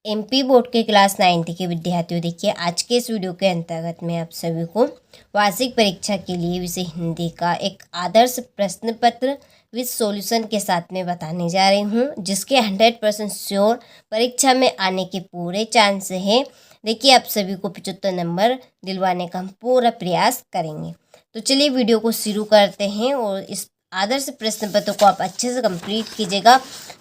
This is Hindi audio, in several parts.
एमपी बोर्ड के क्लास 9th के विद्यार्थियों, देखिए आज के इस वीडियो के अंतर्गत मैं आप सभी को वार्षिक परीक्षा के लिए विषय हिंदी का एक आदर्श प्रश्न पत्र विद सॉल्यूशन के साथ में बताने जा रही हूँ, जिसके 100% श्योर परीक्षा में आने के पूरे चांस है। देखिए आप सभी को 75 नंबर दिलवाने का हम पूरा प्रयास करेंगे। तो चलिए वीडियो को शुरू करते हैं और इस आदर्श प्रश्न पत्र को आप अच्छे से कंप्लीट कीजिएगा,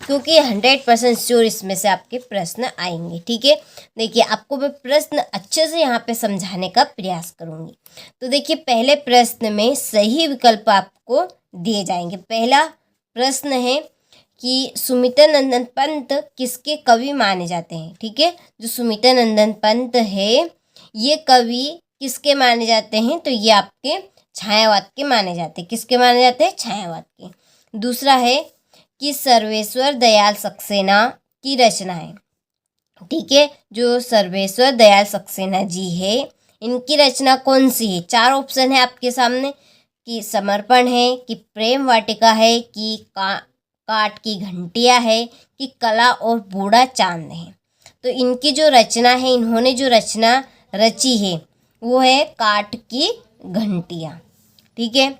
क्योंकि 100% श्योर इसमें से आपके प्रश्न आएंगे। ठीक है, देखिए आपको मैं प्रश्न अच्छे से यहाँ पे समझाने का प्रयास करूँगी। तो देखिए पहले प्रश्न में सही विकल्प आपको दिए जाएंगे। पहला प्रश्न है कि सुमित्रानंदन पंत किसके कवि माने जाते हैं। ठीक है, जो सुमित्रानंदन पंत है ये कवि किसके माने जाते हैं, तो ये आपके छायावाद के माने जाते हैं। किसके माने जाते हैं? छायावाद के। दूसरा है कि सर्वेश्वर दयाल सक्सेना की रचना है। ठीक है, जो सर्वेश्वर दयाल सक्सेना जी है इनकी रचना कौन सी है? 4 ऑप्शन है आपके सामने कि समर्पण है, कि प्रेम वाटिका है, कि काट की घंटियाँ है, कि कला और बूढ़ा चांद है। तो इनकी जो रचना है, इन्होंने जो रचना रची है वो है काट की घंटियाँ। ठीक है,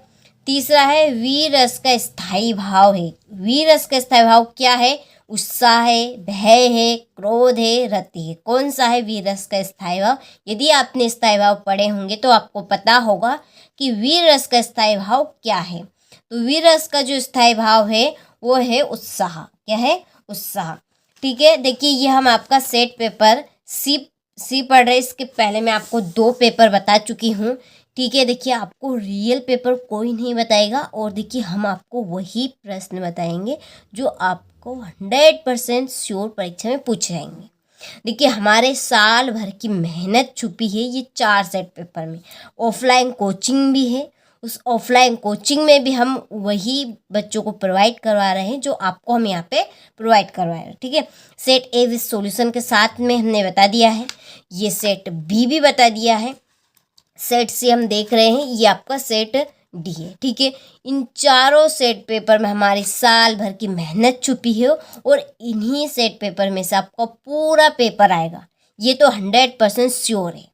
तीसरा है वीर रस का स्थायी भाव है। वीर रस का स्थायी भाव क्या है? उत्साह है, भय है, क्रोध है, रति है। कौन सा है वीर रस का स्थायी भाव? यदि आपने स्थायी भाव पढ़े होंगे तो आपको पता होगा कि वीर रस का स्थायी भाव क्या है। तो वीर रस का जो स्थायी भाव है वो है उत्साह। क्या है? उत्साह। ठीक है, देखिए ये हम आपका सेट पेपर सी पढ़ रहे। इसके पहले मैं आपको 2 पेपर बता चुकी हूँ। ठीक है, देखिए आपको रियल पेपर कोई नहीं बताएगा, और देखिए हम आपको वही प्रश्न बताएंगे जो आपको 100% श्योर परीक्षा में पूछे जाएंगे। देखिए हमारे साल भर की मेहनत छुपी है ये 4 सेट पेपर में। ऑफलाइन कोचिंग भी है, उस ऑफलाइन कोचिंग में भी हम वही बच्चों को प्रोवाइड करवा रहे हैं जो आपको हम यहाँ पे प्रोवाइड करवा रहे हैं। ठीक है, सेट ए विद सॉल्यूशन के साथ में हमने बता दिया है, ये सेट बी भी बता दिया है, सेट सी हम देख रहे हैं, ये आपका सेट डी है। ठीक है, इन चारों सेट पेपर में हमारी साल भर की मेहनत छुपी है, और इन्हीं सेट पेपर में से आपको पूरा पेपर आएगा, ये तो 100% श्योर है।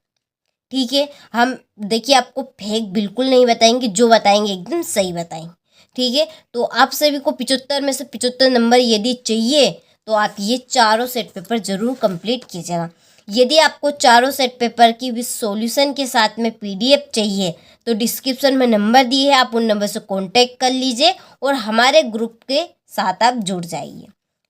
ठीक है, हम देखिए आपको फेक बिल्कुल नहीं बताएंगे, जो बताएंगे एकदम सही बताएंगे। ठीक है, तो आप सभी को 75 में से 75 नंबर यदि चाहिए तो आप ये चारों सेट पेपर जरूर कंप्लीट कीजिएगा। यदि आपको चारों सेट पेपर की विद सॉल्यूशन के साथ में PDF चाहिए तो डिस्क्रिप्शन में नंबर दिए है, आप उन नंबर से कांटेक्ट कर लीजिए और हमारे ग्रुप के साथ आप जुड़ जाइए।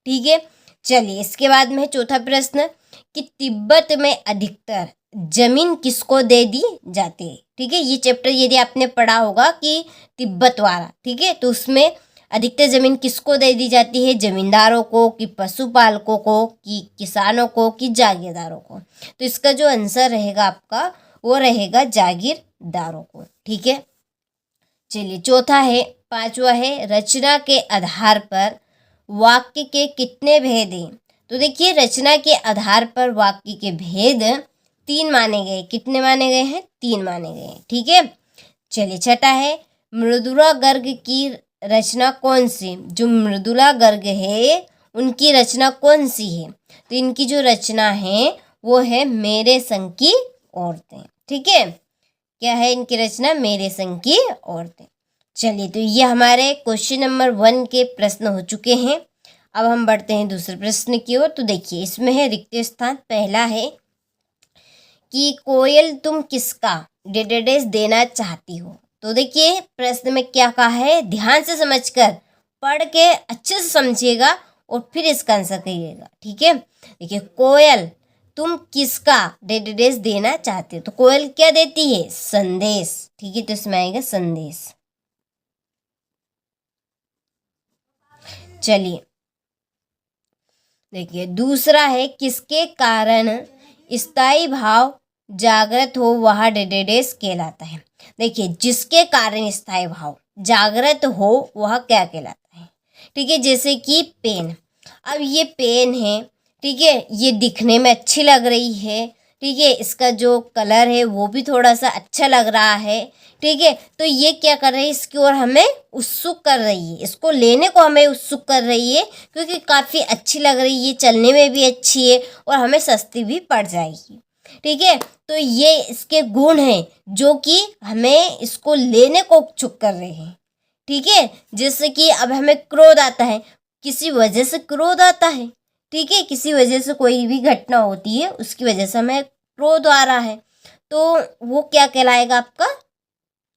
ठीक है, चलिए इसके बाद में चौथा प्रश्न कि तिब्बत में अधिकतर जमीन किसको दे दी जाती है। ठीक है, ये चैप्टर यदि आपने पढ़ा होगा कि तिब्बत वाला, ठीक है, तो उसमें अधिकतर जमीन किसको दे दी जाती है? जमींदारों को, कि पशुपालकों को, कि किसानों को, कि जागीरदारों को। तो इसका जो आंसर रहेगा आपका वो रहेगा जागीरदारों को। ठीक है, चलिए चौथा है, 5वां है रचना के आधार पर वाक्य के कितने भेद हैं। तो देखिए रचना के आधार पर वाक्य के भेद 3 माने गए। कितने माने गए हैं? 3 माने गए हैं। ठीक है, चलिए छठा है मृदुला गर्ग की रचना कौन सी? जो मृदुला गर्ग है उनकी रचना कौन सी है? तो इनकी जो रचना है वो है मेरे संग की औरतें। ठीक है, क्या है इनकी रचना? मेरे संग की औरतें। चलिए तो ये हमारे क्वेश्चन नंबर 1 के प्रश्न हो चुके हैं। अब हम बढ़ते हैं दूसरे प्रश्न की ओर। तो देखिए इसमें है रिक्त स्थान। पहला है कि कोयल तुम किसका डेडेडेस देना चाहती हो। तो देखिए प्रश्न में क्या कहा है, ध्यान से समझकर पढ़ के अच्छे से समझिएगा और फिर इसका आंसर कहिएगा। ठीक है, देखिए कोयल तुम किसका डेडेडेस देना चाहते हो। तो कोयल क्या देती है? संदेश। ठीक है, तो इसमें आएगा संदेश। चलिए देखिए दूसरा है किसके कारण स्थायी भाव जागृत हो वह डेडेडेस कहलाता है। देखिए जिसके कारण स्थायी भाव जागृत हो वह क्या कहलाता है। ठीक है, जैसे कि पेन। अब ये पेन है, ठीक है, ये दिखने में अच्छी लग रही है, ठीक ठीक है, इसका जो कलर है वो भी थोड़ा सा अच्छा लग रहा है। ठीक है, तो ये क्या कर रही है, इसकी ओर हमें उत्सुक कर रही है, इसको लेने को हमें उत्सुक कर रही है, क्योंकि काफ़ी अच्छी लग रही है, चलने में भी अच्छी है और हमें सस्ती भी पड़ जाएगी। ठीक है, तो ये इसके गुण हैं जो कि हमें इसको लेने को उत्सुक कर रहे हैं। ठीक है, जैसे कि अब हमें क्रोध आता है, किसी वजह से क्रोध आता है। ठीक है, किसी वजह से कोई भी घटना होती है, उसकी वजह से हमें क्रोध आ रहा है, तो वो क्या कहलाएगा, आपका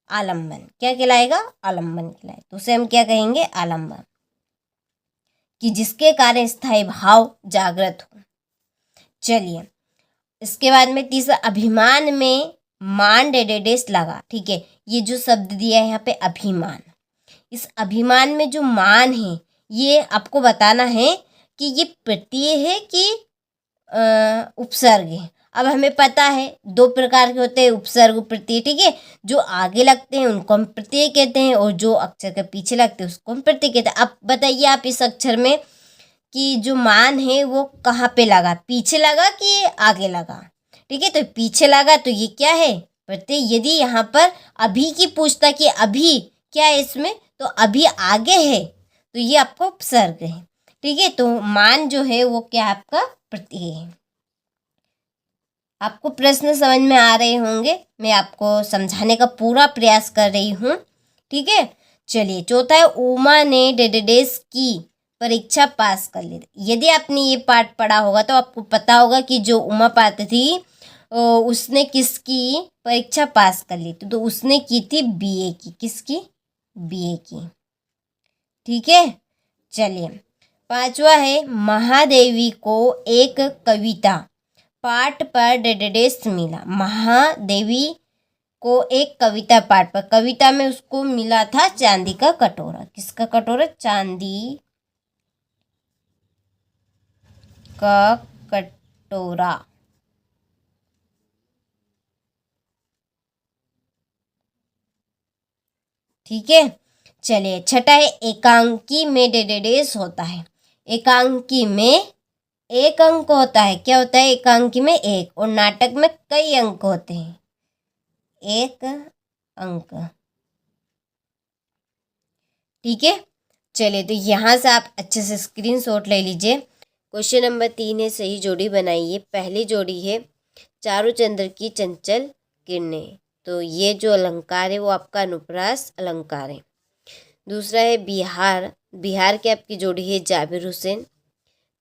आलम्बन। क्या कहलाएगा, आलम्बन कहलाएगा। तो उसे हम क्या कहेंगे, आलम्बन, कि जिसके कारण स्थायी भाव जागृत हो। चलिए, इसके बाद में तीसरा, अभिमान में मान डेडेडेस लगा। ठीक है, ये जो शब्द दिया है यहाँ पे अभिमान, इस अभिमान में जो मान है ये आपको बताना है कि ये प्रत्यय है कि उपसर्ग है। अब हमें पता है दो प्रकार के होते हैं, उपसर्ग प्रत्यय। ठीक है, जो आगे लगते हैं उनको हम प्रत्यय कहते हैं और जो अक्षर के पीछे लगते हैं उसको हम प्रत्यय कहते हैं। अब बताइए आप इस अक्षर में कि जो मान है वो कहाँ पे लगा, पीछे लगा कि आगे लगा। ठीक है, तो पीछे लगा तो ये क्या है, प्रत्यय। यदि यहाँ पर अभी की पूछता कि अभी क्या है इसमें, तो अभी आगे है तो ये आपका उपसर्ग है। ठीक है, तो मान जो है वो क्या आपका प्रत्यय है। आपको प्रश्न समझ में आ रहे होंगे, मैं आपको समझाने का पूरा प्रयास कर रही हूँ। ठीक है, चलिए चौथा है, उमा ने डेडेडेस की परीक्षा पास कर ली। यदि आपने ये पाठ पढ़ा होगा तो आपको पता होगा कि जो उमा पात्र थी उसने किसकी परीक्षा पास कर ली थी, तो उसने की थी बीए की। किसकी, बीए की। ठीक है, चलिए पांचवा है, महादेवी को एक कविता पाठ पर डेडेडेस मिला। महादेवी को एक कविता पाठ पर, कविता में उसको मिला था चांदी का कटोरा। किसका कटोरा, चांदी का कटोरा। ठीक है, चलिए छठा है, एकांकी में डेडेडेस होता है। एकांकी में एक अंक होता है। क्या होता है, एकांकी में एक, और नाटक में कई अंक होते हैं, एक अंक। ठीक है, चलिए तो यहाँ से आप अच्छे से स्क्रीनशॉट ले लीजिए। क्वेश्चन नंबर 3 है, सही जोड़ी बनाइए। पहली जोड़ी है, चारु चंद्र की चंचल किरणें, तो ये जो अलंकार है वो आपका अनुप्रास अलंकार है। दूसरा है बिहार, बिहार की आपकी जोड़ी है जाबिर हुसैन।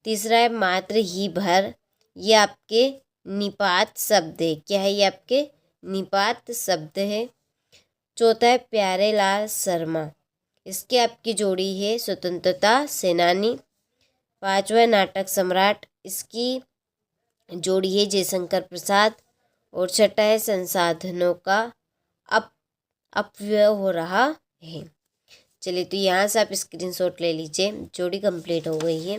तीसरा है मात्र ही भर, ये आपके निपात शब्द है। क्या है, ये आपके निपात शब्द है। चौथा है प्यारे लाल शर्मा, इसकी आपकी जोड़ी है स्वतंत्रता सेनानी। पांचवा नाटक सम्राट, इसकी जोड़ी है जयशंकर प्रसाद। और छठा है संसाधनों का अपव्यय हो रहा है। चलिए तो यहाँ से आप स्क्रीनशॉट ले लीजिए, जोड़ी कंप्लीट हो गई है।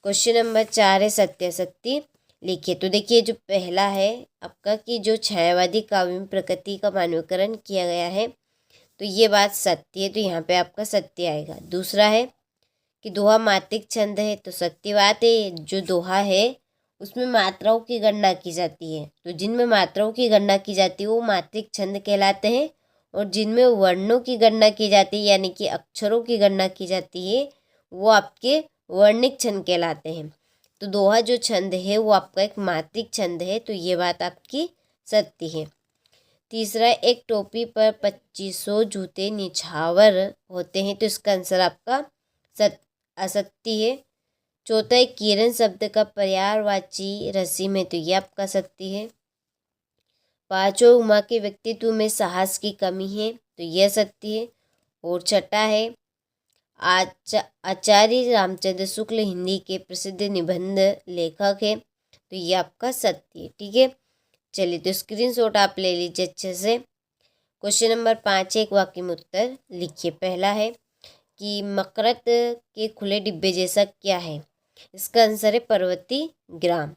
क्वेश्चन नंबर 4 है, सत्यासत्य लिखिए। तो देखिए जो पहला है आपका कि जो छायावादी काव्य में प्रकृति का मानवीकरण किया गया है, तो ये बात सत्य है, तो यहाँ पे आपका सत्य आएगा। दूसरा है कि दोहा मात्रिक छंद है, तो सत्य बात है। जो दोहा है उसमें मात्राओं की गणना की जाती है, तो जिनमें मात्राओं की गणना की जाती है वो मात्रिक छंद कहलाते हैं, और जिनमें वर्णों की गणना की जाती है यानी कि अक्षरों की गणना की जाती है वो आपके वर्णिक छंद कहलाते हैं। तो दोहा जो छंद है वो आपका एक मात्रिक छंद है, तो ये बात आपकी सत्य है। तीसरा, एक टोपी पर 2500 जूते निछावर होते हैं, तो इसका आंसर आपका असत्य है। चौथा है किरण शब्द का पर्यायवाची रस्सी में, तो ये आपका सत्य है। पांचों, उमा के व्यक्तित्व में साहस की कमी है, तो यह सत्य है। और छठा है आचार्य रामचंद्र शुक्ल हिंदी के प्रसिद्ध निबंध लेखक है, तो ये आपका सत्य है। ठीक है, चलिए तो स्क्रीनशॉट आप ले लीजिए अच्छे से। क्वेश्चन नंबर 5 एक वाक्य में उत्तर लिखिए। पहला है कि मकरत के खुले डिब्बे जैसा क्या है, इसका आंसर है पर्वती ग्राम।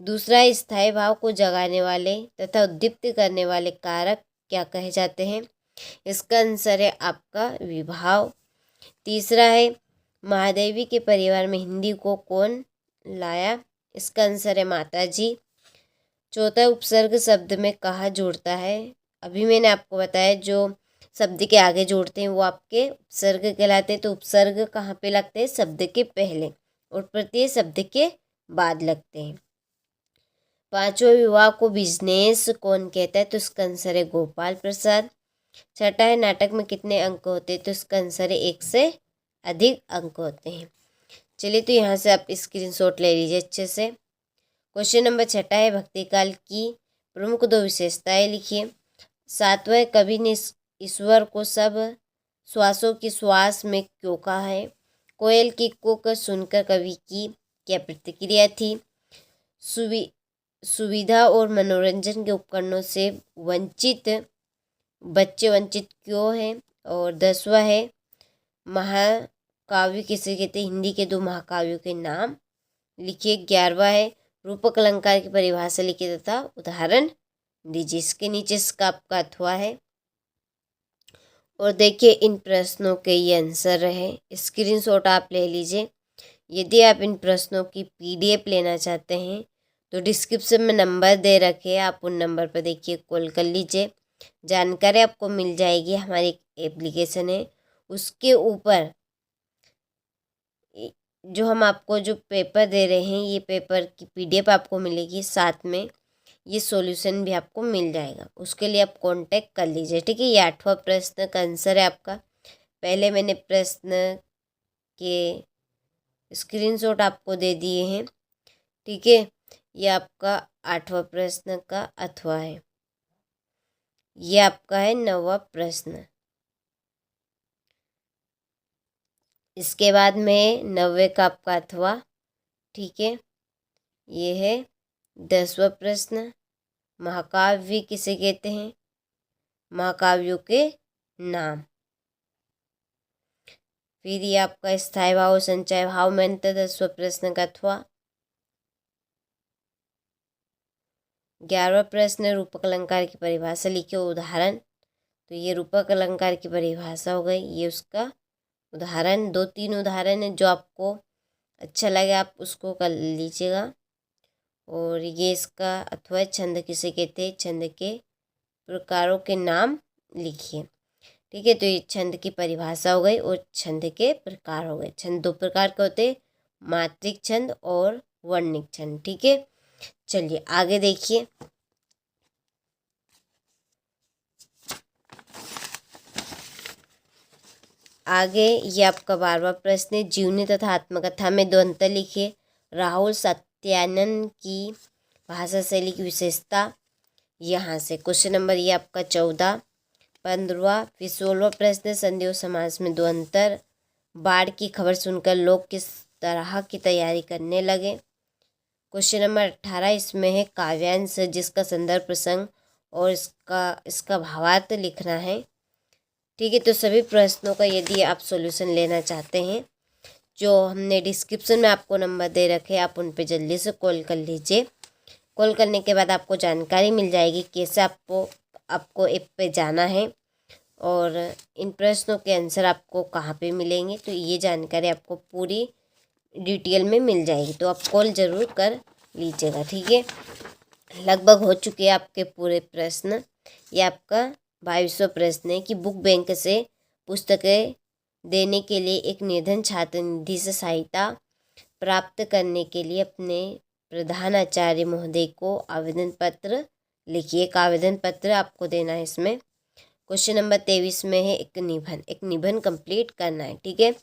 दूसरा है स्थायी भाव को जगाने वाले तथा उद्दीप्त करने वाले कारक क्या कहे जाते हैं, इसका आंसर है आपका विभाव। तीसरा है महादेवी के परिवार में हिंदी को कौन लाया, इसका आंसर है माता जी। चौथा, उपसर्ग शब्द में कहाँ जुड़ता है? अभी मैंने आपको बताया जो शब्द के आगे जोड़ते हैं वो आपके उपसर्ग कहलाते हैं। तो उपसर्ग कहाँ पे लगते हैं? शब्द के पहले, और प्रत्यय शब्द के बाद लगते हैं। पांचवा, विवाह को बिजनेस कौन कहता है? तो इसका आंसर है गोपाल प्रसाद। छठा है, नाटक में कितने अंक होते हैं? तो इसका आंसर है 1 से अधिक अंक होते हैं। चलिए, तो यहाँ से आप स्क्रीनशॉट ले लीजिए अच्छे से। क्वेश्चन नंबर छठा है, भक्ति काल की प्रमुख 2 विशेषताएं लिखिए। सातवां, कवि ने ईश्वर को सब श्वासों की श्वास में क्यों कहा है? कोयल की कूक सुनकर कवि की क्या प्रतिक्रिया थी? सुविधा और मनोरंजन के उपकरणों से बच्चे वंचित क्यों हैं? और 10वां है, महाकाव्य किसे कहते हैं? हिंदी के 2 महाकाव्यों के नाम लिखिए। 11वां है, रूपक अलंकार की परिभाषा लिखिए तथा उदाहरण दीजिए। इसके नीचे इसका आपका अथवा है। और देखिए, इन प्रश्नों के ये आंसर रहे। स्क्रीनशॉट आप ले लीजिए। यदि आप इन प्रश्नों की PDF लेना चाहते हैं तो डिस्क्रिप्शन में नंबर दे रखे हैं, आप उन नंबर पर देखिए कॉल कर लीजिए। जानकारी आपको मिल जाएगी। हमारी एक एप्लीकेशन है, उसके ऊपर जो हम आपको जो पेपर दे रहे हैं, ये पेपर की PDF आपको मिलेगी, साथ में ये सॉल्यूशन भी आपको मिल जाएगा। उसके लिए आप कांटेक्ट कर लीजिए, ठीक है। ये 8वां प्रश्न का आंसर है आपका। पहले मैंने प्रश्न के स्क्रीनशॉट आपको दे दिए हैं, ठीक है। ये आपका 8वां प्रश्न का अथवा है। ये आपका है 9वां प्रश्न। इसके बाद में 9वें का आपका अथवा, ठीक है। ये है 10वां प्रश्न, महाकाव्य किसे कहते हैं? महाकाव्यों के नाम। फिर ये आपका स्थायी भाव संचय भाव में अंतर, 10वां प्रश्न का अथवा। 11वां प्रश्न, रूपक अलंकार की परिभाषा लिखिए, उदाहरण। तो ये रूपक अलंकार की परिभाषा हो गई, ये उसका उदाहरण। 2-3 उदाहरण है, जो आपको अच्छा लगे आप उसको कर लीजिएगा। और ये इसका अथवा, छंद किसे कहते हैं? छंद के प्रकारों के नाम लिखिए, ठीक है। तो ये छंद की परिभाषा हो गई और छंद के प्रकार हो गए। छंद 2 प्रकार के होते हैं, मात्रिक छंद और वर्णिक छंद, ठीक है। चलिए आगे देखिए। आगे ये आपका 12वां प्रश्न है, जीवनी तथा आत्मकथा में 2 अंतर लिखिए। राहुल सत्यानंद की भाषा शैली की विशेषता। यहाँ से क्वेश्चन नंबर ये आपका 14। 15वां फिर 16वां प्रश्न, संधि और समास में 2 अंतर। बाढ़ की खबर सुनकर लोग किस तरह की तैयारी करने लगे? क्वेश्चन नंबर 18, इसमें है काव्यांश जिसका संदर्भ प्रसंग और इसका भावार्थ लिखना है, ठीक है। तो सभी प्रश्नों का यदि आप सॉल्यूशन लेना चाहते हैं, जो हमने डिस्क्रिप्शन में आपको नंबर दे रखे हैं, आप उन पे जल्दी से कॉल कर लीजिए। कॉल करने के बाद आपको जानकारी मिल जाएगी कैसे आपको ऐप पे जाना है और इन प्रश्नों के आंसर आपको कहाँ पे मिलेंगे। तो ये जानकारी आपको पूरी डिटेल में मिल जाएगी, तो आप कॉल ज़रूर कर लीजिएगा, ठीक है। लगभग हो चुके हैं आपके पूरे प्रश्न। ये आपका 22वां प्रश्न है कि बुक बैंक से पुस्तकें देने के लिए एक निर्धन छात्र निधि से सहायता प्राप्त करने के लिए अपने प्रधानाचार्य महोदय को आवेदन पत्र लिखिए। एक आवेदन पत्र आपको देना है इसमें। क्वेश्चन नंबर 23 में है एक निबंध कंप्लीट करना है, ठीक है।